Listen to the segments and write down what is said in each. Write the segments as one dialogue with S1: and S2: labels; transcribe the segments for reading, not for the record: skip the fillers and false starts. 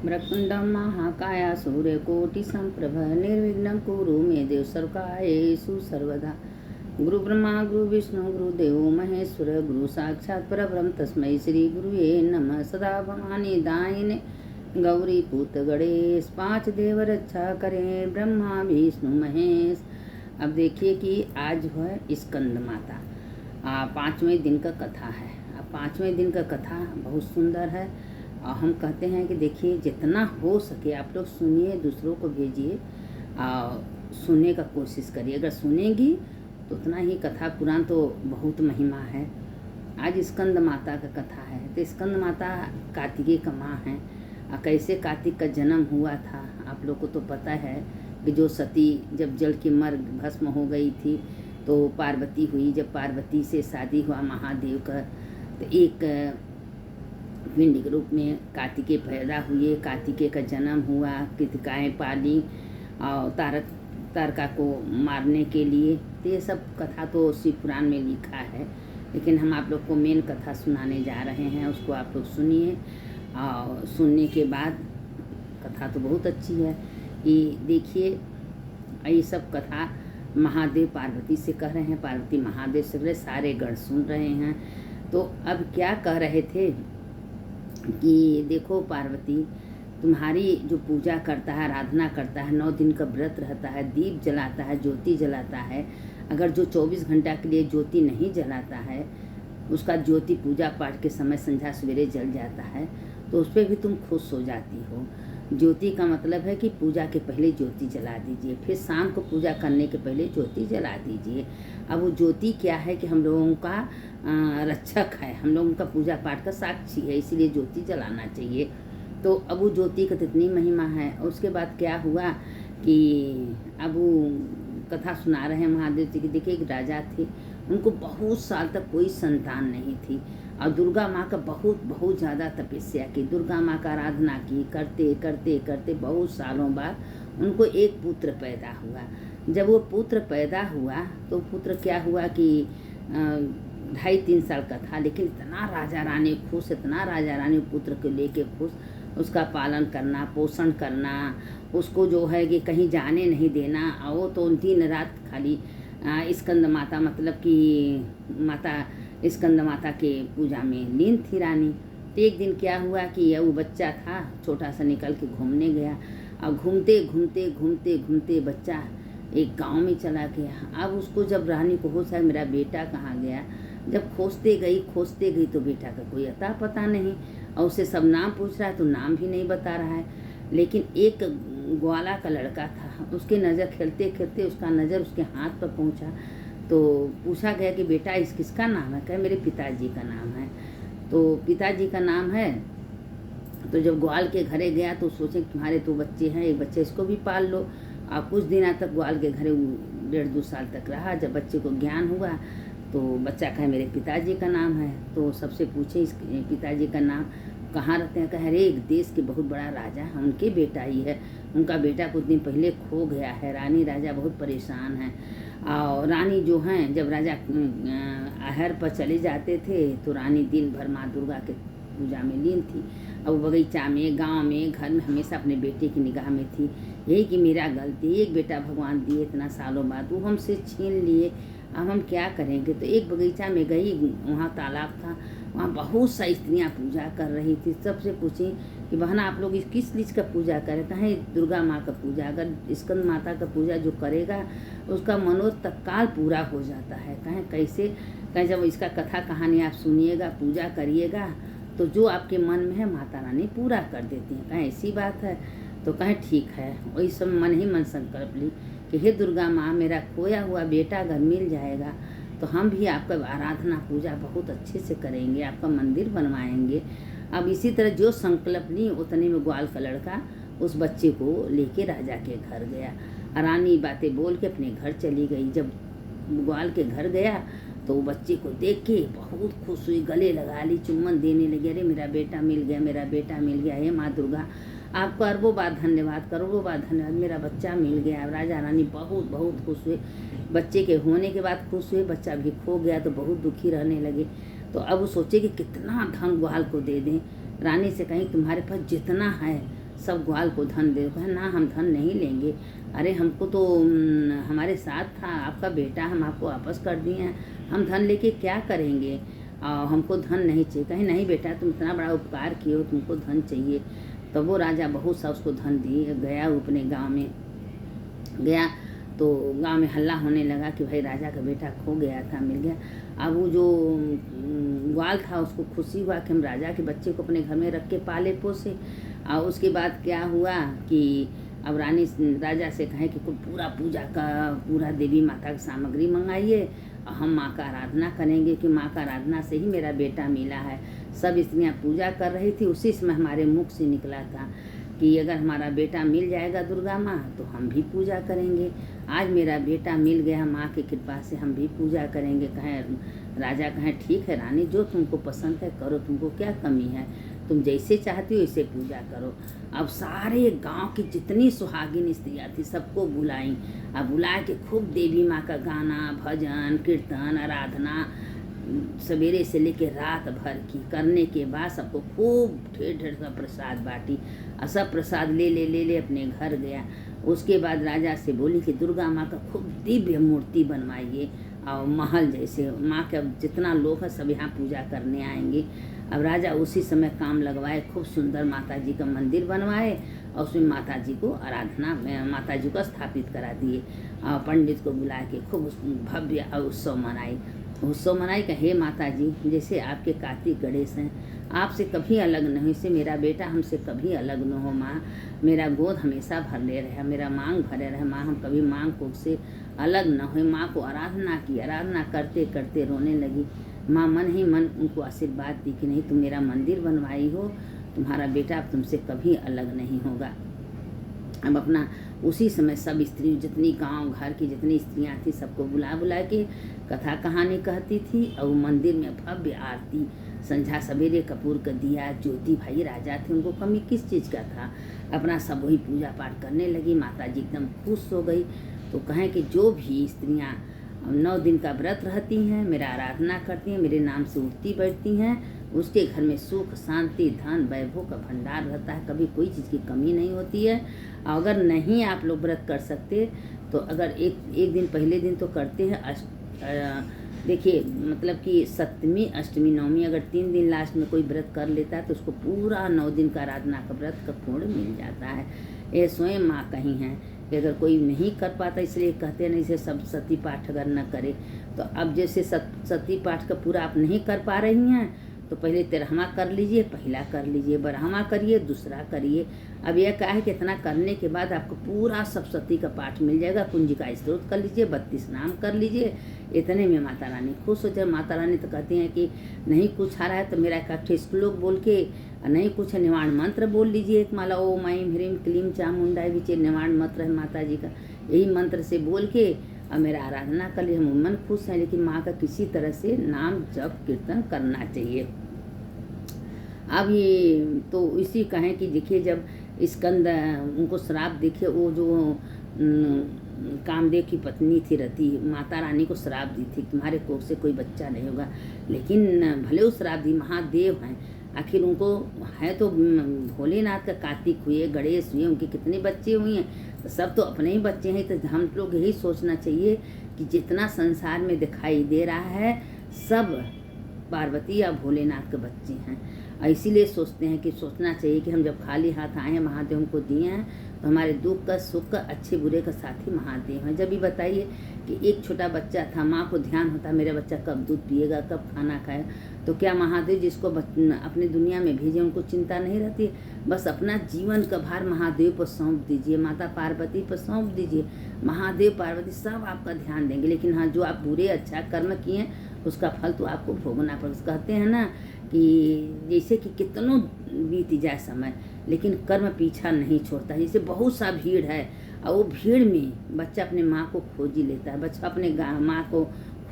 S1: वक्रतुण्डं महाकाय सूर्यकोटिसम्प्रभ निर्विघ्नं कुरु मे देव सर्वकार्येषु सर्वदा। गुरु ब्रह्मा गुरु विष्णु गुरुदेवो महेश्वर गुरु साक्षात् परब्रह्म तस्मै श्री गुरुवे नमः। सदा भवानी दायिने गौरी पूत गणेश, पांच देव रक्षा करें ब्रह्मा विष्णु महेश। अब देखिए कि आज है स्कंद माता, 5वें दिन का कथा है। अब 5वें दिन का कथा बहुत सुंदर है और हम कहते हैं कि देखिए जितना हो सके आप लोग सुनिए, दूसरों को भेजिए, सुनने का कोशिश करिए। अगर सुनेगी तो उतना ही कथा पुराण तो बहुत महिमा है। आज स्कंद माता का कथा है। तो स्कंद माता कार्तिकेय का माँ है। कैसे कार्तिक का जन्म हुआ था आप लोग को तो पता है कि जो सती जब जल की मर भस्म हो गई थी तो पार्वती हुई। जब पार्वती से शादी हुआ महादेव का, तो एक पिंड के रूप में कार्तिकेय पैदा हुए। कार्तिकेय का जन्म हुआ, कृतिकाएँ पाली और तारका को मारने के लिए। तो ये सब कथा तो शिव पुराण में लिखा है, लेकिन हम आप लोग को मेन कथा सुनाने जा रहे हैं। उसको आप लोग सुनिए और सुनने के बाद कथा तो बहुत अच्छी है कि देखिए ये सब कथा महादेव पार्वती से कह रहे हैं, पार्वती महादेव से कह रहे, सारे गण सुन रहे हैं। तो अब क्या कह रहे थे कि देखो पार्वती, तुम्हारी जो पूजा करता है, आराधना करता है, 9 दिन का व्रत रहता है, दीप जलाता है, ज्योति जलाता है। अगर जो 24 घंटा के लिए ज्योति नहीं जलाता है, उसका ज्योति पूजा पाठ के समय संध्या सवेरे जल जाता है, तो उस पर भी तुम खुश हो जाती हो। ज्योति का मतलब है कि पूजा के पहले ज्योति जला दीजिए, फिर शाम को पूजा करने के पहले ज्योति जला दीजिए। अब वो ज्योति क्या है कि हम लोगों का रक्षक है, हम लोगों का पूजा पाठ का साक्षी है, इसीलिए ज्योति जलाना चाहिए। तो अब वो ज्योति का कितनी महिमा है। और उसके बाद क्या हुआ कि अब वो कथा सुना रहे हैं महादेव जी की। देखिए एक राजा थे, उनको बहुत साल तक कोई संतान नहीं थी और दुर्गा माँ का बहुत ज़्यादा तपस्या की, दुर्गा माँ का आराधना की। करते करते करते बहुत सालों बाद उनको एक पुत्र पैदा हुआ। जब वो पुत्र पैदा हुआ तो पुत्र क्या हुआ कि 2.5-3 साल का था, लेकिन इतना राजा रानी खुश, इतना राजा रानी पुत्र को लेके खुश, उसका पालन करना, पोषण करना, उसको जो है कि कहीं जाने नहीं देना। और वो तो दिन रात खाली स्कंद माता, मतलब कि माता स्कंद माता के पूजा में लीन थी रानी। तो एक दिन क्या हुआ कि वो बच्चा था छोटा सा, निकल के घूमने गया और घूमते घूमते घूमते घूमते बच्चा एक गांव में चला गया। अब उसको जब रानी को होश है मेरा बेटा कहाँ गया, जब खोजते गई तो बेटा का कोई अता पता नहीं, और उसे सब नाम पूछ रहा है तो नाम भी नहीं बता रहा है। लेकिन एक ग्वाला का लड़का था, उसकी नज़र खेलते खेलते उसका नज़र उसके हाथ पर पहुंचा। तो पूछा गया कि बेटा इस किसका नाम है, कहे मेरे पिताजी का नाम है। तो पिताजी का नाम है। तो जब ग्वाल के घरे गया तो सोचे तुम्हारे 2 बच्चे हैं, एक बच्चे इसको भी पाल लो। और कुछ दिन तक ग्वाल के घरे 1.5-2 साल तक रहा। जब बच्चे को ज्ञान हुआ तो बच्चा कहे मेरे पिताजी का नाम है। तो सबसे पूछे इस पिताजी का नाम, कहाँ रहते हैं, कहे अरे एक देश के बहुत बड़ा राजा है, उनके बेटा ही है, उनका बेटा कुछ दिन पहले खो गया है। रानी राजा बहुत परेशान है। और रानी जो हैं जब राजा आहर पर चले जाते थे तो रानी दिन भर माँ दुर्गा के पूजा में लीन थी। अब बगीचा में, गांव में, घर में हमेशा अपने बेटे की निगाह में थी। यही कि मेरा गलती, एक बेटा भगवान दिए इतना सालों बाद, वो हमसे छीन लिए, अब हम क्या करेंगे। तो एक बगीचा में गई, वहाँ तालाब था, वहाँ बहुत सारी स्त्रियाँ पूजा कर रही थी। सबसे पूछी कि बहना आप लोग किस चीज़ का पूजा करें, कहें दुर्गा माँ का पूजा। अगर स्कंद माता का पूजा जो करेगा उसका मनोरथ तत्काल पूरा हो जाता है। कहें कैसे, कहें जब इसका कथा कहानी आप सुनिएगा, पूजा करिएगा तो जो आपके मन में है माता रानी पूरा कर देती हैं। कहें ऐसी बात है। तो कहें ठीक है। वही सब मन ही मन संकल्प ली कि हे दुर्गा माँ, मेरा खोया हुआ बेटा अगर मिल जाएगा तो हम भी आपका आराधना पूजा बहुत अच्छे से करेंगे, आपका मंदिर बनवाएंगे। अब इसी तरह जो संकल्प ली उतने में ग्वाल का लड़का उस बच्चे को लेके राजा के घर गया। रानी बातें बोल के अपने घर चली गई। जब ग्वाल के घर गया तो बच्चे को देख के बहुत खुश हुई, गले लगा ली, चुम्बन देने लगी, अरे मेरा बेटा मिल गया, मेरा बेटा मिल गया, हे माँ दुर्गा आपको अरबों बार धन्यवाद, करोड़ों बार धन्यवाद, मेरा बच्चा मिल गया। राजा रानी बहुत खुश हुए। बच्चे के होने के बाद खुश हुए, बच्चा भी खो गया तो बहुत दुखी रहने लगे। तो अब वो सोचे कि कितना धन ग्वाल को दे दें। रानी से कहीं तुम्हारे पास जितना है सब ग्वाल को धन दे। कहा ना, हम धन नहीं लेंगे। अरे हमको तो हमारे साथ था आपका बेटा, हम आपको वापस कर दिए हैं, हम धन लेके क्या करेंगे, हमको धन नहीं चाहिए। कहे नहीं बेटा, तुम इतना बड़ा उपकार किए हो, तुमको धन चाहिए। तो वो राजा बहुत सा उसको धन दिए। गया वो अपने गाँव में गया तो गांव में हल्ला होने लगा कि भाई राजा का बेटा खो गया था, मिल गया। अब वो जो ग्वाल था उसको खुशी हुआ कि हम राजा के बच्चे को अपने घर में रख के पाले पोसे। और उसके बाद क्या हुआ कि अब रानी राजा से कहे कि कुछ पूरा पूजा का पूरा देवी माता की सामग्री मंगाइए और हम माँ का आराधना करेंगे कि माँ का आराधना से ही मेरा बेटा मिला है। सब स्त्रियाँ पूजा कर रही थी। उसी समय हमारे मुख से निकला था कि अगर हमारा बेटा मिल जाएगा दुर्गा माँ तो हम भी पूजा करेंगे। आज मेरा बेटा मिल गया, माँ की कृपा से हम भी पूजा करेंगे। कहें राजा कहें ठीक है रानी, जो तुमको पसंद है करो, तुमको क्या कमी है, तुम जैसे चाहती हो वैसे पूजा करो। अब सारे गांव की जितनी सुहागिन स्त्रियाँ थी सबको बुलाई। अब बुला के खूब देवी माँ का गाना, भजन, कीर्तन, आराधना सवेरे से लेके रात भर की करने के बाद सबको खूब ढेर ढेर का प्रसाद बांटी और सब प्रसाद ले ले ले ले अपने घर गया। उसके बाद राजा से बोली कि दुर्गा माँ का खूब दिव्य मूर्ति बनवाइए और महल जैसे, माँ के अब जितना लोग हैं सब यहाँ पूजा करने आएंगे। अब राजा उसी समय काम लगवाए, खूब सुंदर माता जी का मंदिर बनवाए और उसमें माता जी को आराधना में माता जी को स्थापित करा दिए और पंडित को बुला के खूब भव्य उत्सव मनाई। उत्सव मनाई का हे माता जी, जैसे आपके कार्तिक गणेश हैं, आपसे कभी अलग नहीं से मेरा बेटा हमसे कभी अलग न हो माँ। मेरा गोद हमेशा भरले रहे, मेरा मांग भरे रहे माँ, हम कभी मांग को से अलग न हो। माँ को आराधना की, आराधना करते करते रोने लगी। माँ मन ही मन उनको आशीर्वाद दी कि नहीं, तुम मेरा मंदिर बनवाई हो, तुम्हारा बेटा अब तुमसे कभी अलग नहीं होगा। अब अपना उसी समय सब स्त्री जितनी गांव घर की जितनी स्त्रियां थी सबको बुला बुला के कथा कहानी कहती थी और मंदिर में भव्य आरती, संध्या सवेरे कपूर का दिया, ज्योति। भाई राजा थे, उनको कमी किस चीज़ का था, अपना सब वही पूजा पाठ करने लगी। माता जी एकदम खुश हो गई। तो कहें कि जो भी स्त्रियाँ 9 दिन का व्रत रहती हैं, मेरा आराधना करती हैं, मेरे नाम से उठती बैठती हैं, उसके घर में सुख शांति धन वैभव का भंडार रहता है, कभी कोई चीज़ की कमी नहीं होती है। अगर नहीं आप लोग व्रत कर सकते तो अगर एक दिन पहले दिन तो करते हैं, देखिए मतलब कि सप्तमी अष्टमी नवमी अगर 3 दिन लास्ट में कोई व्रत कर लेता है तो उसको पूरा 9 दिन का आराधना का व्रत का पूर्ण मिल जाता है। ये स्वयं माँ कही हैं कि अगर कोई नहीं कर पाता, इसलिए कहते हैं इसे सब सती पाठ अगर न करे तो अब जैसे सती पाठ का पूरा आप नहीं कर पा रही हैं तो पहले 13वां कर लीजिए, पहला कर लीजिए, 12वां करिए, दूसरा करिए। अब यह क्या है कि इतना करने के बाद आपको पूरा सप्तशती का पाठ मिल जाएगा। कुंजी का स्तोत्र कर लीजिए, 32 नाम कर लीजिए, इतने में माता रानी खुश हो जाए। माता रानी तो कहती हैं कि नहीं कुछ आ रहा है तो मेरा एक श्लोक बोल के, नहीं कुछ निवारण मंत्र बोल लीजिए, एक माला ओम ऐं ह्रीं क्लीं चामुंडाय विचे निवारण मंत्र है माता जी का, यही मंत्र से बोल के और मेरा आराधना कर लिए। हम मन खुश हैं, लेकिन माँ का किसी तरह से नाम जप कीर्तन करना चाहिए। अब ये तो इसी कहें कि देखिए जब स्कंद उनको श्राप देखे, वो जो कामदेव की पत्नी थी रति, माता रानी को श्राप दी थी तुम्हारे कोख से कोई बच्चा नहीं होगा, लेकिन भले वो श्राप दी, महादेव हैं, आखिर उनको है तो भोलेनाथ का कार्तिक हुए, गणेश हुए, उनके कितने बच्चे हुए हैं, तो सब तो अपने ही बच्चे हैं। तो हम लोग यही सोचना चाहिए कि जितना संसार में दिखाई दे रहा है सब पार्वती या भोलेनाथ के बच्चे हैं। इसीलिए सोचते हैं कि सोचना चाहिए कि हम जब खाली हाथ आए हैं, महादेव हमको दिए हैं, तो हमारे दुख का सुख का अच्छे बुरे का साथी महादेव हैं। जब भी बताइए कि एक छोटा बच्चा था, माँ को ध्यान होता मेरा बच्चा कब दूध पिएगा, कब खाना खाएगा, तो क्या महादेव जिसको अपनी दुनिया में भेजे उनको चिंता नहीं रहती? बस अपना जीवन का भार महादेव पर सौंप दीजिए, माता पार्वती पर सौंप दीजिए, महादेव पार्वती सब आपका ध्यान देंगे। लेकिन हाँ, जो आप बुरे अच्छा कर्म किए हैं उसका फल तो आपको भोगना पड़ेगा। कहते हैं ना कि जैसे कि कितनों बीत जाए समय, लेकिन कर्म पीछा नहीं छोड़ता। जैसे बहुत सा भीड़ है और वो भीड़ में बच्चा अपने माँ को खोज ही लेता है, बच्चा अपने माँ को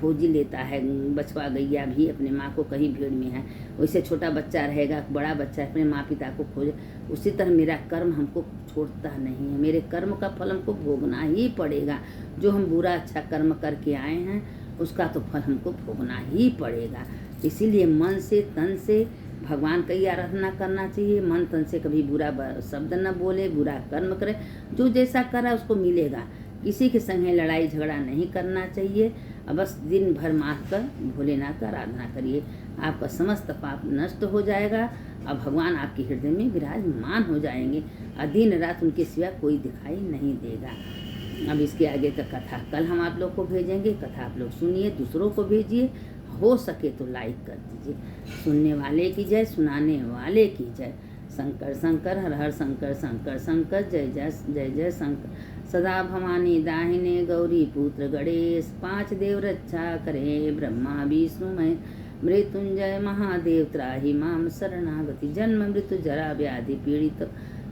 S1: खोज ही लेता है, बछवा गैया भी अपने माँ को कहीं भीड़ में है, वैसे छोटा बच्चा रहेगा, बड़ा बच्चा अपने माँ पिता को खोजे। उसी तरह मेरा कर्म हमको छोड़ता नहीं है, मेरे कर्म का फल हमको भोगना ही पड़ेगा। जो हम बुरा अच्छा कर्म करके आए हैं उसका तो फल हमको भोगना ही पड़ेगा। इसीलिए मन से तन से भगवान की आराधना करना चाहिए, मन तन से कभी बुरा शब्द न बोले, बुरा कर्म करे, जो जैसा करा उसको मिलेगा। किसी के संगे लड़ाई झगड़ा नहीं करना चाहिए। अब बस दिन भर माह कर भोलेनाथ का आराधना करिए, आपका समस्त पाप नष्ट हो जाएगा और भगवान आपके हृदय में विराजमान हो जाएंगे और दिन रात उनके सिवा कोई दिखाई नहीं देगा। अब इसके आगे का कथा कल हम आप लोग को भेजेंगे। कथा आप लोग सुनिए, दूसरों को भेजिए, हो सके तो लाइक कर दीजिए। सुनने वाले की जय, सुनाने वाले की जय। शंकर शंकर हर हर शंकर शंकर शंकर, जय जय जय जय शंकर। सदा भवानी दाहिने गौरी पुत्र गणेश, 5 देव रक्षा करे ब्रह्मा विष्णु महेश। मृत्युंजय महादेव त्राहि माम शरणागति, जन्म मृत्यु जरा व्याधि पीड़ित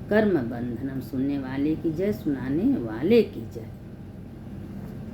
S1: कर्म बंधनम। सुनने वाले की जय, सुनाने वाले की जय।